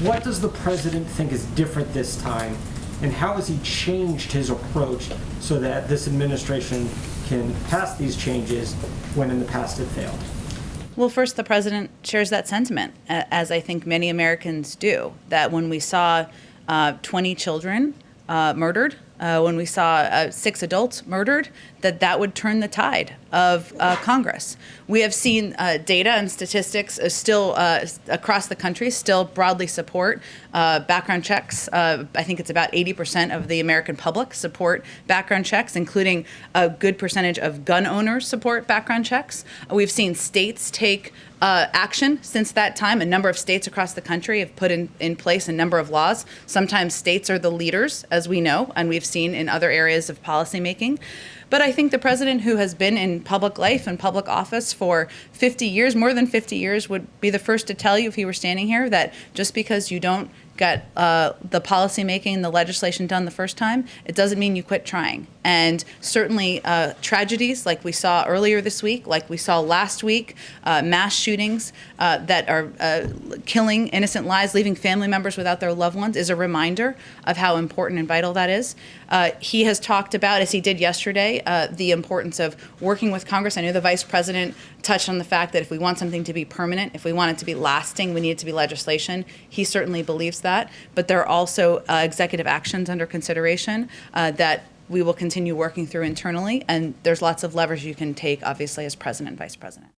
What does the president think is different this time, and how has he changed his approach so that this administration can pass these changes when in the past it failed? Well, first, the president shares that sentiment, as I think many Americans do, that when we saw 20 children murdered, when we saw 6 adults murdered, that would turn the tide of Congress. We have seen data and statistics still across the country still broadly support background checks. I think it's about 80% of the American public support background checks, including a good percentage of gun owners support background checks. We've seen states take action since that time. A number of states across the country have put in place a number of laws. Sometimes states are the leaders, as we know, and we've seen in other areas of policymaking. But I think the president, who has been in public life and public office for 50 years, more than 50 years, would be the first to tell you if he were standing here that just because you don't get the policy making, the legislation done the first time, it doesn't mean you quit trying. And certainly tragedies like we saw earlier this week, like we saw last week, mass shootings that are killing innocent lives, leaving family members without their loved ones, is a reminder of how important and vital that is. He has talked about, as he did yesterday, the importance of working with Congress. I know the vice president touched on the fact that if we want something to be permanent, if we want it to be lasting, we need it to be legislation. He certainly believes that. But there are also executive actions under consideration that we will continue working through internally. And there's lots of levers you can take, obviously, as president and vice president.